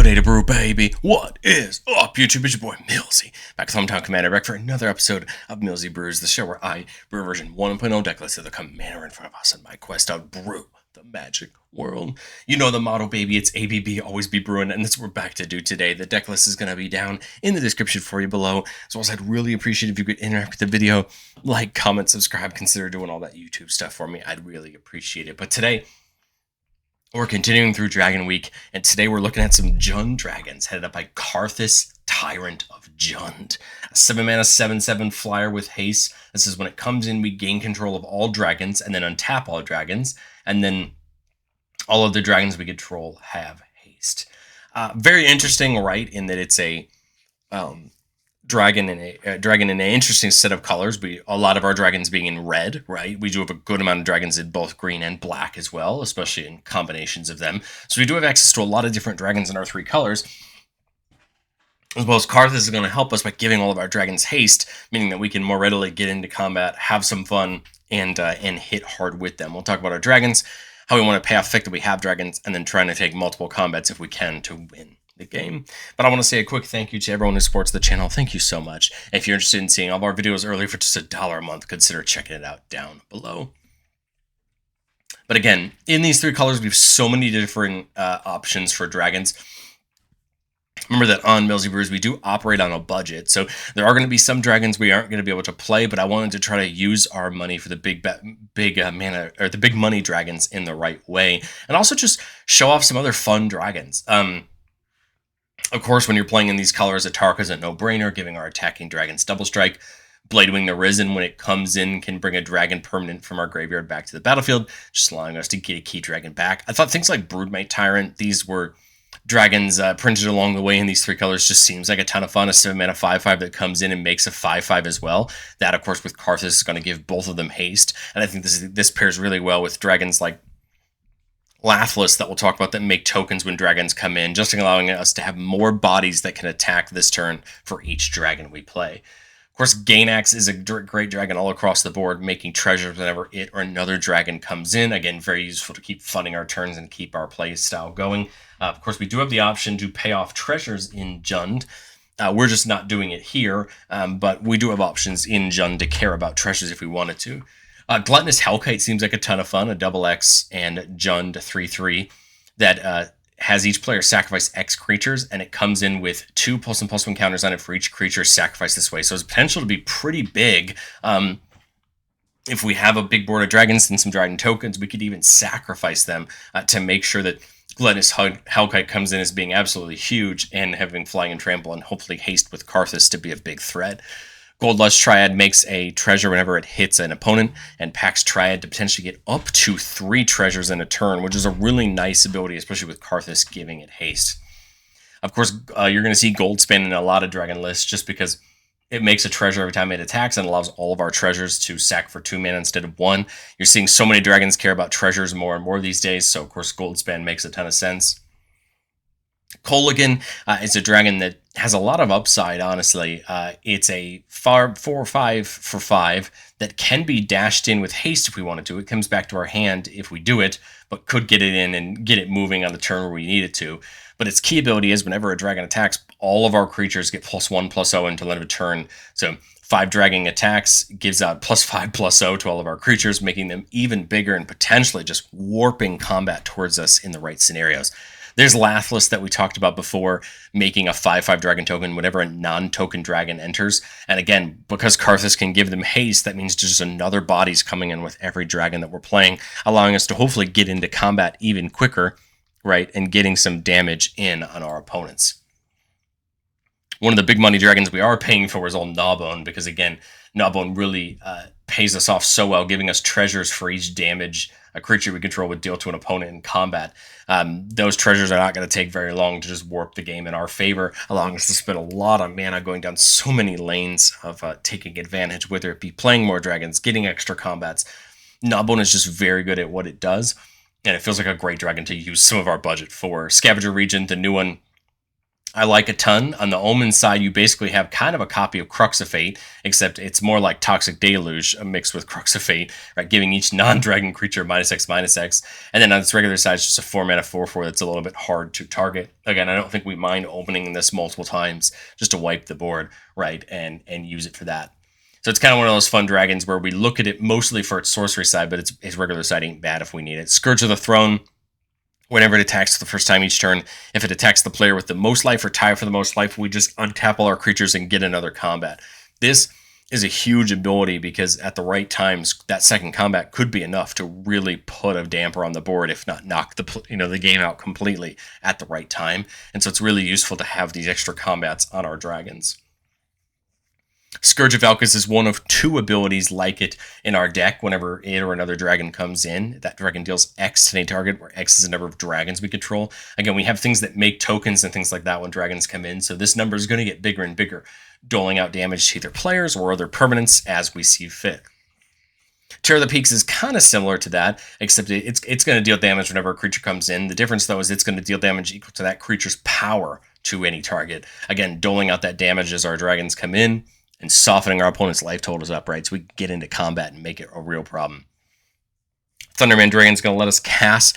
day to brew, baby. What is up, YouTube? It's your boy, Millsy. Back with Hometown Commander back for another episode of Millsy Brews, the show where I brew version 1.0 deck list of the commander in front of us on my quest to brew the magic world. You know the motto, baby. It's ABB, always be brewing, and that's what we're back to do today. The deck list is going to be down in the description for you below, as well as I'd really appreciate if you could interact with the video, like, comment, subscribe, consider doing all that YouTube stuff for me. I'd really appreciate it. But today, we're continuing through Dragon Week, and today we're looking at some Jund dragons, headed up by Karrthus, Tyrant of Jund. A 7-mana 7/7 flyer with haste. This is when it comes in, we gain control of all dragons, and then untap all dragons, and then all of the dragons we control have haste. Very interesting, right, in that it's a dragon in an interesting set of colors. A lot of our dragons being in red, right? We do have a good amount of dragons in both green and black as well, especially in combinations of them. So we do have access to a lot of different dragons in our three colors. As well as Karrthus is going to help us by giving all of our dragons haste, meaning that we can more readily get into combat, have some fun, and hit hard with them. We'll talk about our dragons, how we want to pay off the fact that we have dragons, and then trying to take multiple combats if we can to win the game. But I want to say a quick thank you to everyone who supports the channel. Thank you so much. If you're interested in seeing all of our videos early for just $1 a month, consider checking it out down below. But again, in these three colors, we have so many different options for dragons. Remember that on Millsy Brews, we do operate on a budget, so there are going to be some dragons we aren't going to be able to play, but I wanted to try to use our money for the big money dragons in the right way, and also just show off some other fun dragons. Of course, when you're playing in these colors, Atarka is a no-brainer, giving our attacking dragons double strike. Bladewing the Risen, when it comes in, can bring a dragon permanent from our graveyard back to the battlefield, just allowing us to get a key dragon back. I thought things like Broodmate Tyrant, these were dragons printed along the way in these three colors, just seems like a ton of fun. A 7-mana 5/5 that comes in and makes a 5/5 as well. That, of course, with Karrthus is going to give both of them haste, and I think this pairs really well with dragons like Lathless that we'll talk about that make tokens when dragons come in, just allowing us to have more bodies that can attack this turn for each dragon we play. Of course, Gainax is a great dragon all across the board, making treasures whenever it or another dragon comes in. Again, very useful to keep funding our turns and keep our play style going. Of course, we do have the option to pay off treasures in Jund. We're just not doing it here, but we do have options in Jund to care about treasures if we wanted to. Gluttonous Hellkite seems like a ton of fun, a XX and Jund 3/3 that has each player sacrifice X creatures, and it comes in with 2 +1/+1 counters on it for each creature sacrificed this way. So it's potential to be pretty big. If we have a big board of dragons and some dragon tokens, we could even sacrifice them to make sure that Gluttonous Hellkite comes in as being absolutely huge and having flying and trample and hopefully haste with Karrthus to be a big threat. Goldlust Triad makes a treasure whenever it hits an opponent, and Pax Triad to potentially get up to 3 treasures in a turn, which is a really nice ability, especially with Karrthus giving it haste. Of course, you're going to see Goldspan in a lot of dragon lists just because it makes a treasure every time it attacks and allows all of our treasures to sack for 2 mana instead of 1. You're seeing so many dragons care about treasures more and more these days, so of course Goldspan makes a ton of sense. Kolaghan is a dragon that has a lot of upside, honestly. It's a 4/5 for 5 that can be dashed in with haste if we wanted to. It comes back to our hand if we do it, but could get it in and get it moving on the turn where we need it to. But its key ability is whenever a dragon attacks, all of our creatures get +1/+0 until end of turn. So 5 dragon attacks gives out +5/+0 to all of our creatures, making them even bigger and potentially just warping combat towards us in the right scenarios. There's Lathless that we talked about before, making a 5/5 dragon token whenever a non-token dragon enters. And again, because Karrthus can give them haste, that means just another body's coming in with every dragon that we're playing, allowing us to hopefully get into combat even quicker, right, and getting some damage in on our opponents. One of the big money dragons we are paying for is old Gnawbone, because again, Gnawbone really pays us off so well, giving us treasures for each damage a creature we control would deal to an opponent in combat. Those treasures are not going to take very long to just warp the game in our favor, allowing us to spend a lot of mana going down so many lanes of taking advantage, whether it be playing more dragons, getting extra combats. Gnawbone is just very good at what it does, and it feels like a great dragon to use some of our budget for. Scavenger Regent, the new one, I like a ton. On the Omen side, you basically have kind of a copy of Crux of Fate, except it's more like Toxic Deluge mixed with Crux of Fate, right? Giving each non-dragon creature -X/-X. And then on its regular side, it's just a 4-mana 4/4 that's a little bit hard to target. Again, I don't think we mind opening this multiple times just to wipe the board, right? And use it for that. So it's kind of one of those fun dragons where we look at it mostly for its sorcery side, but its regular side ain't bad if we need it. Scourge of the Throne. Whenever it attacks for the first time each turn, if it attacks the player with the most life or tie for the most life, we just untap all our creatures and get another combat. This is a huge ability because at the right times, that second combat could be enough to really put a damper on the board, if not knock the game out completely at the right time. And so it's really useful to have these extra combats on our dragons. Scourge of Valkus is one of 2 abilities like it in our deck. Whenever it or another dragon comes in, that dragon deals X to any target, where X is the number of dragons we control. Again, we have things that make tokens and things like that when dragons come in, so this number is going to get bigger and bigger, doling out damage to either players or other permanents as we see fit. Tear the Peaks is kind of similar to that, except it's going to deal damage whenever a creature comes in. The difference, though, is it's going to deal damage equal to that creature's power to any target. Again, doling out that damage as our dragons come in, and softening our opponent's life totals up, right? So we can get into combat and make it a real problem. Thunderman Dragon is going to let us cast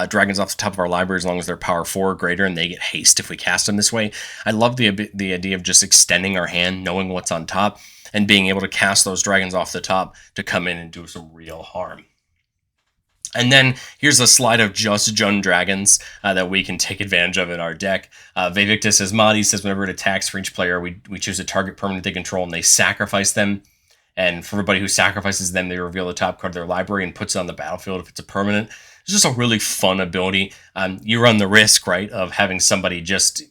dragons off the top of our library as long as they're power 4 or greater, and they get haste if we cast them this way. I love the idea of just extending our hand, knowing what's on top, and being able to cast those dragons off the top to come in and do some real harm. And then here's a slide of just Jund dragons that we can take advantage of in our deck. Vevictus Asmadi says whenever it attacks for each player, we choose a target permanent they control and they sacrifice them. And for everybody who sacrifices them, they reveal the top card of their library and puts it on the battlefield if it's a permanent. It's just a really fun ability. You run the risk, right, of having somebody just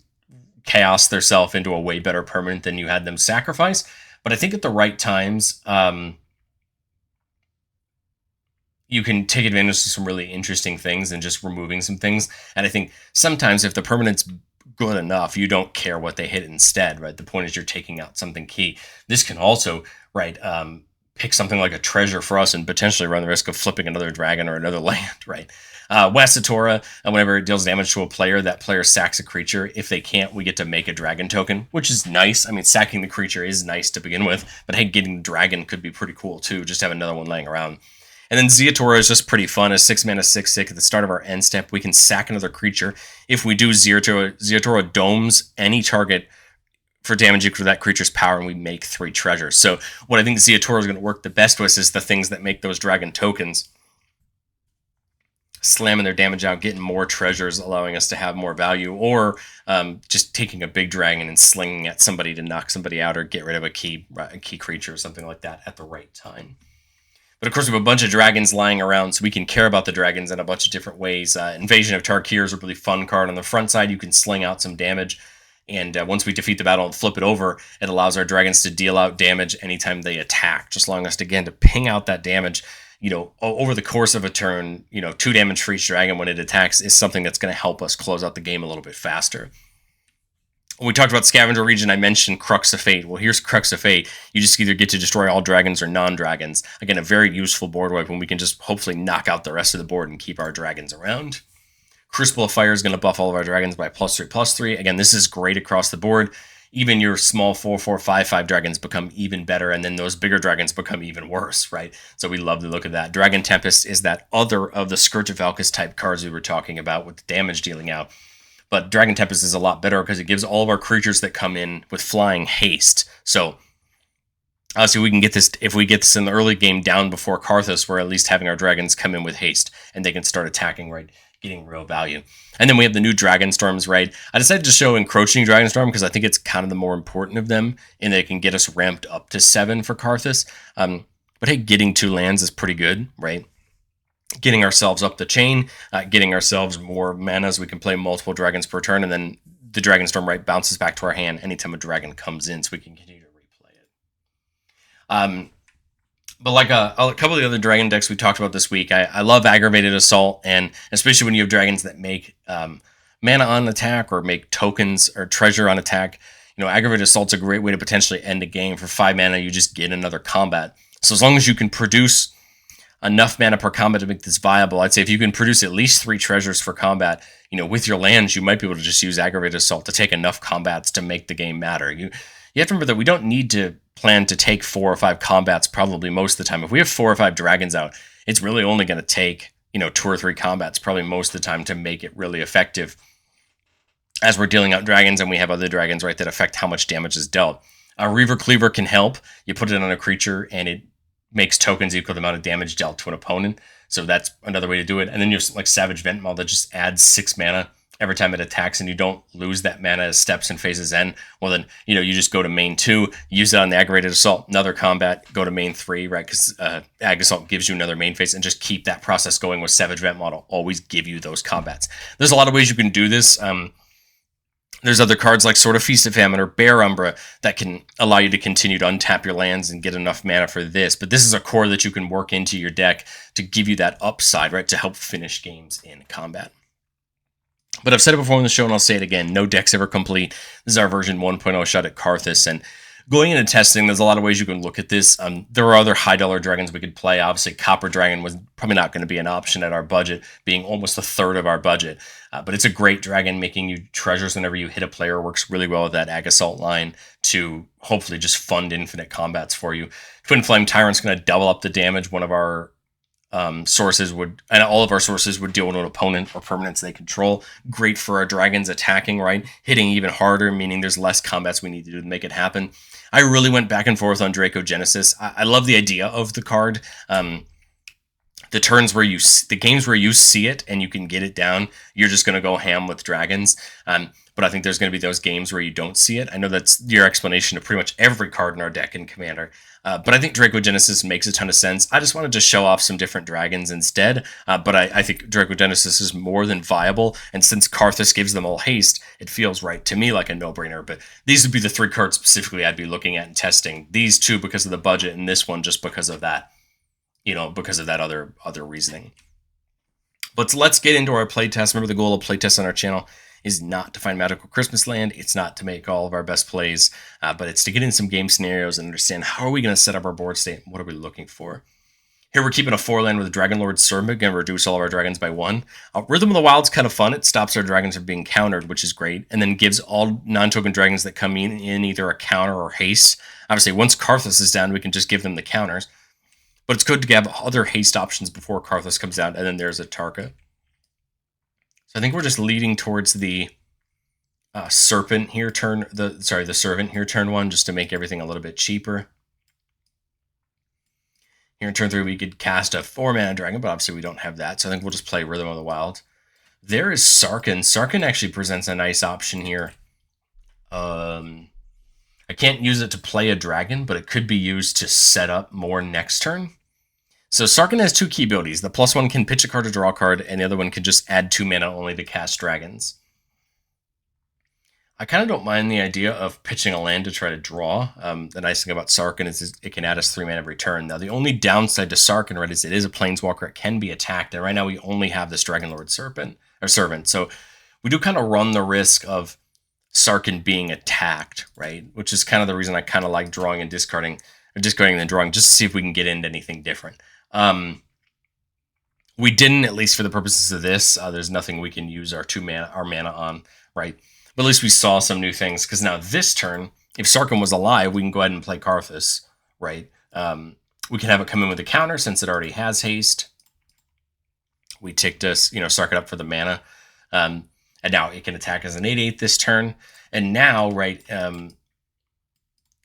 chaos theirself into a way better permanent than you had them sacrifice. But I think at the right times, you can take advantage of some really interesting things and just removing some things. And I think sometimes if the permanent's good enough, you don't care what they hit instead, right? The point is you're taking out something key. This can also, right, pick something like a treasure for us and potentially run the risk of flipping another dragon or another land, right? Westatora, whenever it deals damage to a player, that player sacks a creature. If they can't, we get to make a dragon token, which is nice. I mean, sacking the creature is nice to begin with, but hey, getting the dragon could be pretty cool too, just have another one laying around. And then Zeotora is just pretty fun. A 6-mana 6/6 at the start of our end step. We can sack another creature. If we do, Zeotora domes any target for damage equal to that creature's power, and we make 3 treasures. So what I think Zeotora is going to work the best with is the things that make those dragon tokens. Slamming their damage out, getting more treasures, allowing us to have more value, or just taking a big dragon and slinging at somebody to knock somebody out or get rid of a key creature or something like that at the right time. But of course, we have a bunch of dragons lying around, so we can care about the dragons in a bunch of different ways. Invasion of Tarkir is a really fun card. On the front side, you can sling out some damage, and once we defeat the battle and flip it over, it allows our dragons to deal out damage anytime they attack, just allowing us, again, to ping out that damage. Over the course of a turn, 2 damage for each dragon when it attacks is something that's going to help us close out the game a little bit faster. When we talked about Scavenger Region, I mentioned Crux of Fate. Well, here's Crux of Fate. You just either get to destroy all dragons or non-dragons. Again, a very useful board wipe when we can just hopefully knock out the rest of the board and keep our dragons around. Crucible of Fire is going to buff all of our dragons by +3/+3. Again, this is great across the board. Even your small 4/4, 5/5 dragons become even better, and then those bigger dragons become even worse, right? So we love the look of that. Dragon Tempest is that other of the Scourge of Valkus type cards we were talking about with the damage dealing out. But Dragon Tempest is a lot better because it gives all of our creatures that come in with flying haste. So obviously we can get this, if we get this in the early game down before Karrthus, we're at least having our dragons come in with haste and they can start attacking, right? Getting real value. And then we have the new Dragon Storms, right? I decided to show Encroaching Dragon Storm because I think it's kind of the more important of them, and they can get us ramped up to 7 for Karrthus. But hey, getting 2 lands is pretty good, right? Getting ourselves up the chain, getting ourselves more mana so we can play multiple dragons per turn, and then the Dragon Storm, right, bounces back to our hand anytime a dragon comes in, so we can continue to replay it. But like a couple of the other dragon decks we talked about this week, I love Aggravated Assault, and especially when you have dragons that make mana on attack or make tokens or treasure on attack. Aggravated Assault's a great way to potentially end a game. For 5 mana, you just get another combat. So as long as you can produce enough mana per combat to make this viable. I'd say if you can produce at least 3 treasures for combat, with your lands, you might be able to just use Aggravated Assault to take enough combats to make the game matter. You have to remember that we don't need to plan to take 4 or 5 combats probably most of the time. If we have 4 or 5 dragons out, it's really only going to take 2 or 3 combats probably most of the time to make it really effective, as we're dealing out dragons and we have other dragons, right, that affect how much damage is dealt. Reaver Cleaver can help. You put it on a creature and it makes tokens equal to the amount of damage dealt to an opponent. So that's another way to do it. And then you have like Savage Ventmaul that just adds 6 mana every time it attacks, and you don't lose that mana as steps and phases end. Well, then, you just go to main 2, use it on the Aggravated Assault, another combat, go to main 3, right? Because Ag Assault gives you another main phase, and just keep that process going with Savage Ventmaul to always give you those combats. There's a lot of ways you can do this. There's other cards like Sword of Feast of Famine or Bear Umbra that can allow you to continue to untap your lands and get enough mana for this. But this is a core that you can work into your deck to give you that upside, right, to help finish games in combat. But I've said it before on the show, and I'll say it again. No deck's ever complete. This is our version 1.0 shot at Karrthus, and going into testing, there's a lot of ways you can look at this. There are other high-dollar dragons we could play. Obviously, Copper Dragon was probably not going to be an option at our budget, being almost a third of our budget. But it's a great dragon, making you treasures whenever you hit a player. Works really well with that Ag Assault line to hopefully just fund infinite combats for you. Twin Flame Tyrant's going to double up the damage. One of our sources would, and all of our sources would deal with an opponent or permanents they control. Great for our dragons attacking, right? Hitting even harder, meaning there's less combats we need to do to make it happen. I really went back and forth on Dracogenesis. I love the idea of the card. The turns where the games where you see it and you can get it down, you're just going to go ham with dragons. But I think there's going to be those games where you don't see it. I know that's your explanation of pretty much every card in our deck in Commander. But I think Dracogenesis makes a ton of sense. I just wanted to show off some different dragons instead. But I think Dracogenesis is more than viable. And since Karrthus gives them all haste, it feels right to me like a no-brainer. But these would be the 3 cards specifically I'd be looking at and testing. These 2 because of the budget, and this one just because of that. Because of that other reasoning. But let's get into our playtest. Remember, the goal of playtest on our channel is not to find Magical Christmas Land. It's not to make all of our best plays, but it's to get in some game scenarios and understand how are we going to set up our board state and what are we looking for. Here we're keeping a 4-land with a Dragonlord Serpent, going to reduce all of our dragons by 1. Rhythm of the Wild's kind of fun. It stops our dragons from being countered, which is great, and then gives all non-token dragons that come in either a counter or haste. Obviously, once Karrthus is down, we can just give them the counters. But it's good to have other haste options before Karrthus comes out, and then there's a Tarka. So I think we're just leading towards the Serpent here the Servant here turn 1, just to make everything a little bit cheaper. Here in turn 3, we could cast a 4-mana dragon, but obviously we don't have that, so I think we'll just play Rhythm of the Wild. There is Sarkhan. Sarkhan actually presents a nice option here. I can't use it to play a dragon, but it could be used to set up more next turn. So Sarkhan has 2 key abilities. The +1 can pitch a card to draw a card, and the other one can just add 2 mana only to cast dragons. I kind of don't mind the idea of pitching a land to try to draw. The nice thing about Sarkhan is it can add us 3 mana every turn. Now, the only downside to Sarkhan, right, is it is a Planeswalker. It can be attacked, and right now we only have this Dragonlord Serpent. So we do kind of run the risk of Sarkhan being attacked, right? Which is kind of the reason I kind of like drawing and discarding, or discarding and then drawing, just to see if we can get into anything different. We didn't, at least for the purposes of this. There's nothing we can use our mana on, right? But at least we saw some new things, because now this turn, if Sarkhan was alive, we can go ahead and play Karrthus, right? We can have it come in with a counter since it already has haste. We ticked us, Sarkhan up for the mana. And now it can attack as an 8/8 this turn. And now, right,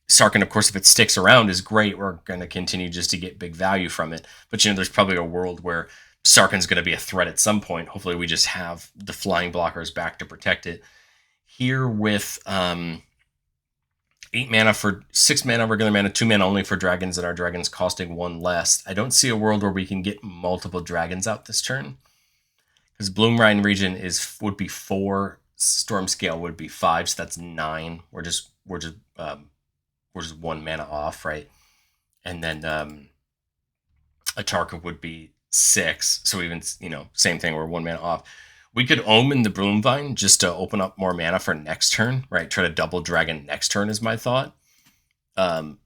Sarkhan, of course, if it sticks around, is great. We're going to continue just to get big value from it. But, there's probably a world where Sarkhan's going to be a threat at some point. Hopefully we just have the flying blockers back to protect it. Here with 8 mana for 6 mana regular mana, 2 mana only for dragons, and our dragons costing 1 less. I don't see a world where we can get multiple dragons out this turn. Because Bloomrine region would be 4, Storm Scale would be 5, so that's 9. We're just 1 mana off, right? And then Atarka would be 6, so even same thing. We're 1 mana off. We could Omen the Bloomvine just to open up more mana for next turn, right? Try to double dragon next turn is my thought. Can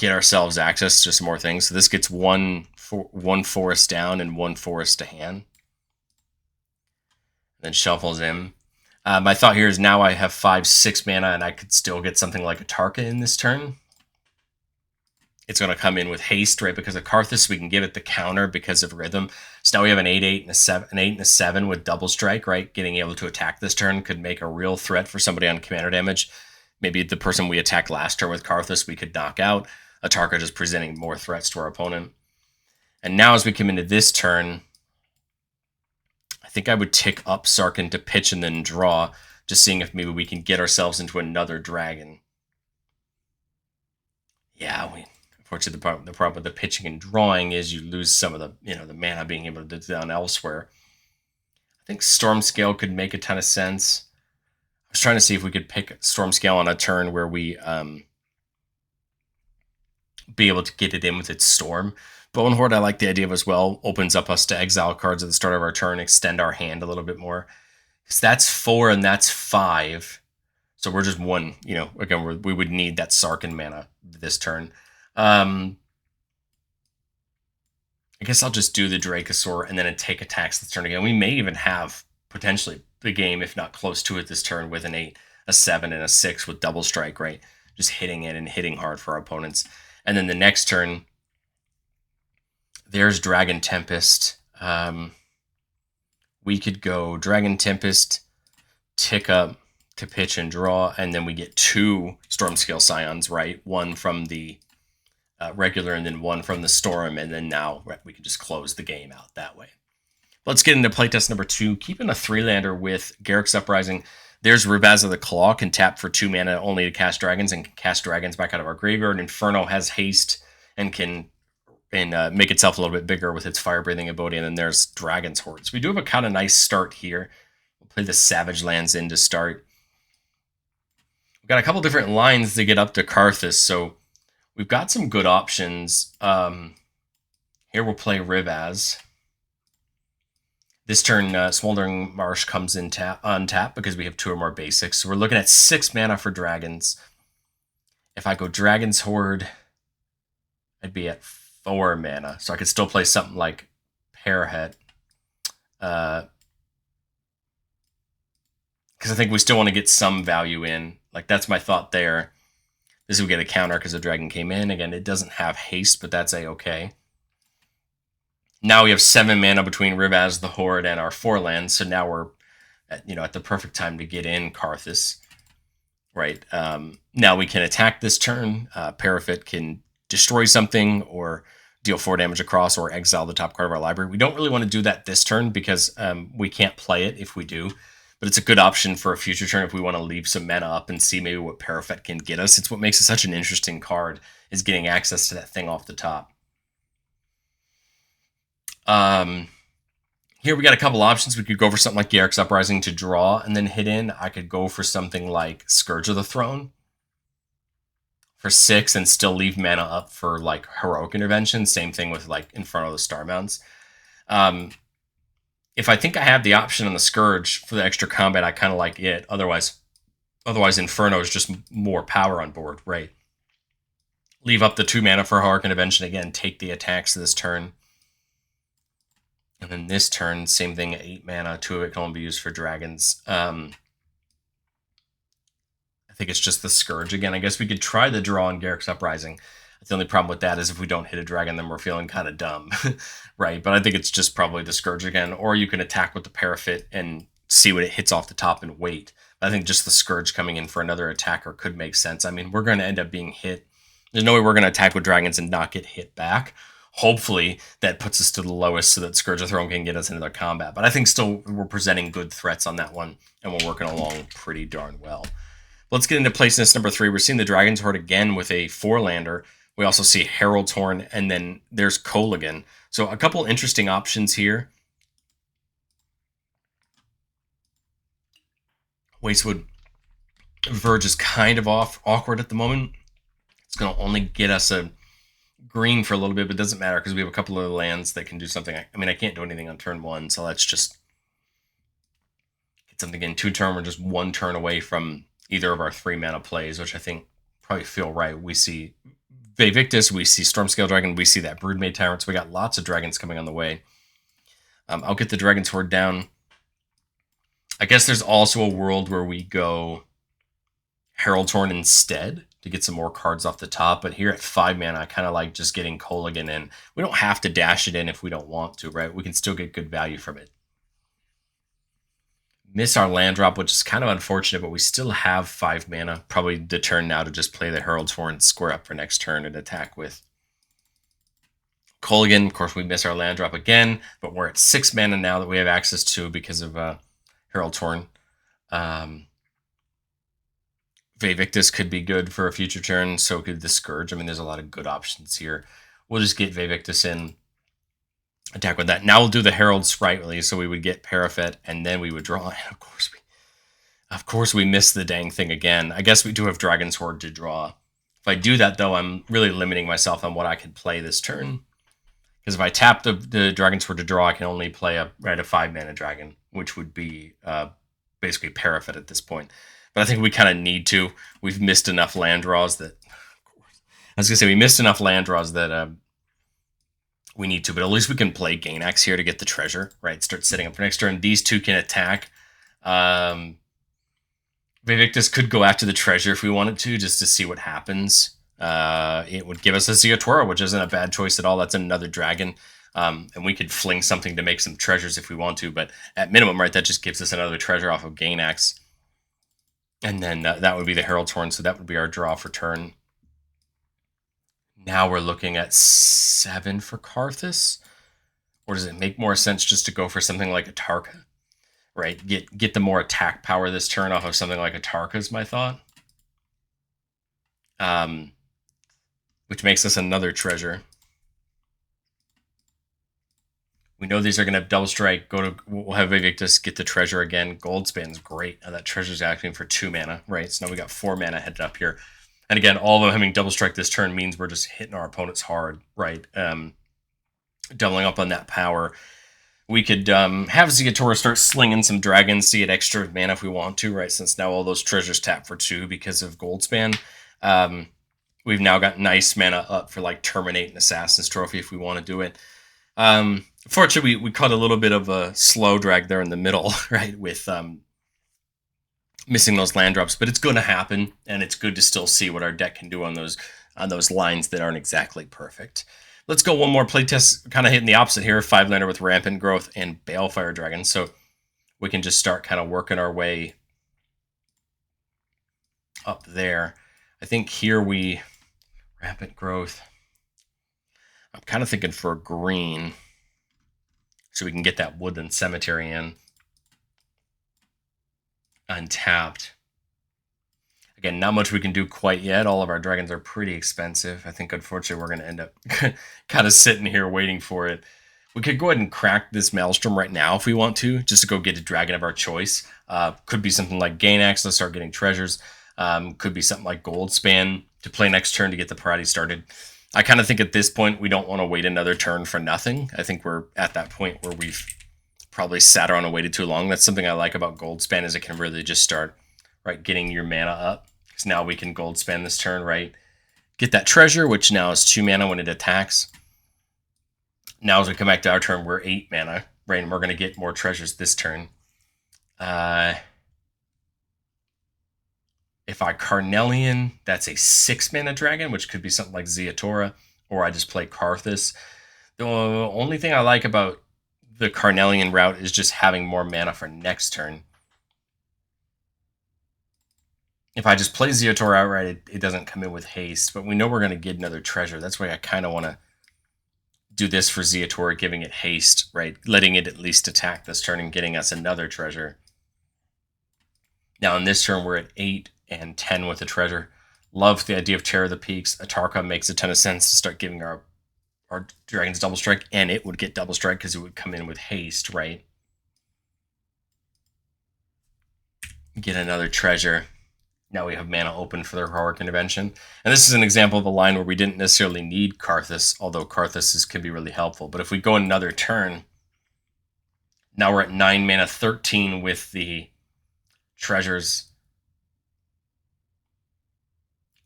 get ourselves access to some more things. So this gets one forest down and one forest to hand. Then shuffles in. My thought here is now I have 5-6 mana and I could still get something like a Tarka in this turn. It's going to come in with haste, right? Because of Karrthus, we can give it the counter because of rhythm. So now we have an 8/8 and a 7, an 8 and a 7 with double strike, right? Getting able to attack this turn could make a real threat for somebody on commander damage. Maybe the person we attacked last turn with Karrthus, we could knock out. A Tarka just presenting more threats to our opponent. And now as we come into this turn, I think I would tick up Sarkhan to pitch and then draw, just seeing if maybe we can get ourselves into another dragon. Yeah, unfortunately, the problem with the pitching and drawing is you lose some of the the mana being able to do down elsewhere. I think Stormscale could make a ton of sense. I was trying to see if we could pick Stormscale on a turn where we be able to get it in with its Storm. Bone Horde I like the idea of as well. Opens up us to exile cards at the start of our turn, extend our hand a little bit more. Because that's 4 and that's 5. So we're just one, again, we would need that Sarkhan mana this turn. I guess I'll just do the Dracosaur and then take attacks this turn again. We may even have potentially the game, if not close to it this turn, with an 8, a 7, and a 6 with double strike, right? Just hitting it and hitting hard for our opponents. And then the next turn, there's Dragon Tempest. We could go Dragon Tempest, tick up to pitch and draw, and then we get 2 Stormscale Scions, right? One from the regular and then one from the Storm, and then now we can just close the game out that way. Let's get into playtest number 2. Keeping a 3-lander with Garruk's Uprising. There's Rubaz of the Claw, can tap for 2 mana only to cast dragons and can cast dragons back out of our graveyard. Inferno has haste and can make itself a little bit bigger with its fire-breathing ability, and then there's Dragon's Horde. So we do have a kind of nice start here. We'll play the Savage Lands in to start. We've got a couple different lines to get up to Karrthus, so we've got some good options. Here we'll play Rivaz. This turn, Smoldering Marsh comes in on tap because we have 2 or more basics. So we're looking at 6 mana for dragons. If I go Dragon's Horde, I'd be at 4 mana. So I could still play something like Parahet. Because I think we still want to get some value in. Like, that's my thought there. This will get a counter because the dragon came in. Again, it doesn't have haste, but that's a-okay. Now we have 7 mana between Rivaz, the Horde, and our 4 lands. So now we're at the perfect time to get in Karrthus. Right. Now we can attack this turn. Parafit can destroy something or deal 4 damage across or exile the top card of our library. We don't really want to do that this turn because we can't play it if we do. But it's a good option for a future turn if we want to leave some mana up and see maybe what Parafet can get us. It's what makes it such an interesting card, is getting access to that thing off the top. Here we got a couple options. We could go for something like Garruk's Uprising to draw and then hit in. I could go for something like Scourge of the Throne for 6 and still leave mana up for like Heroic Intervention. Same thing with like Inferno of the Starmounts. If I think I have the option on the Scourge for the extra combat, I kind of like it. Otherwise Inferno is just more power on board, right? Leave up the 2 mana for Heroic Intervention again. Take the attacks this turn. And then this turn, same thing, 8 mana. 2 of it can only be used for dragons. I think it's just the Scourge again. I guess we could try the draw on Garruk's Uprising. The only problem with that is if we don't hit a dragon, then we're feeling kind of dumb, right? But I think it's just probably the Scourge again. Or you can attack with the Parafit and see what it hits off the top and wait. But I think just the Scourge coming in for another attacker could make sense. I mean, we're going to end up being hit. There's no way we're going to attack with dragons and not get hit back. Hopefully that puts us to the lowest so that Scourge of the Throne can get us into their combat. But I think still we're presenting good threats on that one, and we're working along pretty darn well. Let's get into playtest number 3. We're seeing the Dragon's Horde again with a 4-lander. We also see Herald's Horn, and then there's Kolaghan. So a couple interesting options here. Wastewood Verge is kind of awkward at the moment. It's going to only get us a green for a little bit, but it doesn't matter because we have a couple of lands that can do something. I mean, I can't do anything on turn 1, so let's just get something in 2 turn. We're just 1 turn away from either of our 3 mana plays, which I think probably feel right. We see Vivictus, we see Stormscale Dragon, we see that Broodmade Tyrant, so we got lots of dragons coming on the way. I'll get the Dragon Sword down. I guess there's also a world where we go Herald's Horn instead to get some more cards off the top, but here at 5 mana, I kind of like just getting Kolaghan in. We don't have to dash it in if we don't want to, right? We can still get good value from it. Miss our land drop, which is kind of unfortunate, but we still have 5 mana. Probably the turn now to just play the Herald's Horn, square up for next turn, and attack with Kolaghan. Of course, we miss our land drop again, but we're at 6 mana now that we have access to because of Herald's Horn. Vivictus could be good for a future turn, so could the Scourge. I mean, there's a lot of good options here. We'll just get Vivictus in, attack with that. Now we'll do the Herald Sprightly, so we would get Parafet, and then we would draw. And of course we missed the dang thing again. I guess we do have Dragon's Sword to draw. If I do that, though, I'm really limiting myself on what I could play this turn. Because if I tap the Dragon's Sword to draw, I can only play a 5-mana dragon, which would be basically Parafet at this point. But I think we kind of need to. We've missed enough land draws that... I was going to say, we missed enough land draws that we need to. But at least we can play Gainax here to get the treasure, right? Start setting up for next turn. These two can attack. Vivictus could go after the treasure if we wanted to, just to see what happens. It would give us a Ziatora, which isn't a bad choice at all. That's another dragon. And we could fling something to make some treasures if we want to. But at minimum, right, that just gives us another treasure off of Gainax. And then that would be the Herald's Horn, so that would be our draw for turn. Now we're looking at 7 for Karrthus. Or does it make more sense just to go for something like a Tarka? Right, get the more attack power this turn off of something like a Tarka is my thought. Which makes us another treasure. We know these are going to have double strike. We'll have Vivictus get the treasure again. Goldspan's great. Now that treasure's acting for 2 mana, right? So now we got 4 mana headed up here. And again, all of them having double strike this turn means we're just hitting our opponents hard, right? Doubling up on that power. We could have Ziatora start slinging some dragons to get extra mana if we want to, right? Since now all those treasures tap for 2 because of Goldspan. We've now got nice mana up for like Terminate and Assassin's Trophy if we want to do it. Fortunately, we caught a little bit of a slow drag there in the middle, right, with missing those land drops. But it's going to happen, and it's good to still see what our deck can do on those lines that aren't exactly perfect. Let's go one more playtest, kind of hitting the opposite here. 5-lander with Rampant Growth and Balefire Dragon. So we can just start kind of working our way up there. I think here Rampant Growth. I'm kind of thinking for green, so we can get that Woodland Cemetery in. Untapped. Again, not much we can do quite yet. All of our dragons are pretty expensive. I think, unfortunately, we're going to end up kind of sitting here waiting for it. We could go ahead and crack this Maelstrom right now if we want to, just to go get a dragon of our choice. Could be something like Gainax. Let's start getting treasures. Could be something like Goldspan to play next turn to get the party started. I kind of think at this point we don't want to wait another turn for nothing. I think we're at that point where we've probably sat around and waited too long. That's something I like about Goldspan, is it can really just start, right, getting your mana up. Because now we can Goldspan this turn, right? Get that treasure, which now is 2 mana when it attacks. Now as we come back to our turn, we're 8 mana, right? And we're going to get more treasures this turn. If I Carnelian, that's a 6-mana dragon, which could be something like Ziatora, or I just play Karrthus. The only thing I like about the Carnelian route is just having more mana for next turn. If I just play Ziatora outright, it doesn't come in with haste, but we know we're going to get another treasure. That's why I kind of want to do this for Ziatora, giving it haste, right? Letting it at least attack this turn and getting us another treasure. Now in this turn, we're at 8 and 10 with the treasure. Love the idea of Terror of the Peaks. Atarka makes a ton of sense to start giving our dragons double strike, and it would get double strike because it would come in with haste, right? Get another treasure. Now we have mana open for the Heroic Intervention. And this is an example of a line where we didn't necessarily need Karrthus, although Karrthus can be really helpful. But if we go another turn, now we're at 9 mana, 13 with the treasures.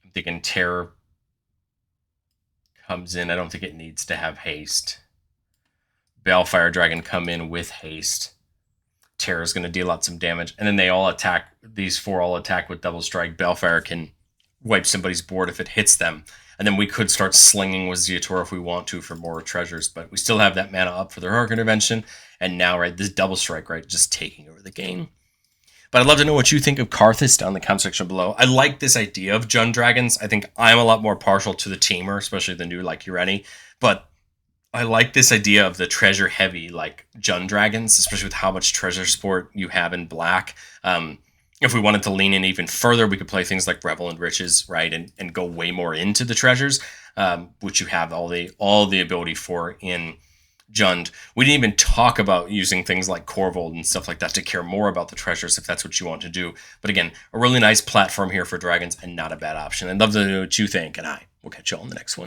I'm thinking Terror comes in. I don't think it needs to have haste. Balefire Dragon come in with haste. Terror's going to deal out some damage. And then they all attack. These 4 all attack with Double Strike. Balefire can wipe somebody's board if it hits them. And then we could start slinging with Zeatora if we want to for more treasures. But we still have that mana up for the Heroic Intervention. And now, right, this Double Strike, right, just taking over the game. But I'd love to know what you think of Karrthus down in the comment section below. I like this idea of Jund Dragons. I think I'm a lot more partial to the Tamer, especially the new, like, Ureni. But I like this idea of the treasure-heavy, like, Jund Dragons, especially with how much treasure support you have in Black. If we wanted to lean in even further, we could play things like Revel and Riches, right, and go way more into the treasures, which you have all the ability for in Jund. We didn't even talk about using things like Corvold and stuff like that to care more about the treasures if that's what you want to do. But again, a really nice platform here for dragons and not a bad option. I'd love to know what you think, and I will catch you all in the next one.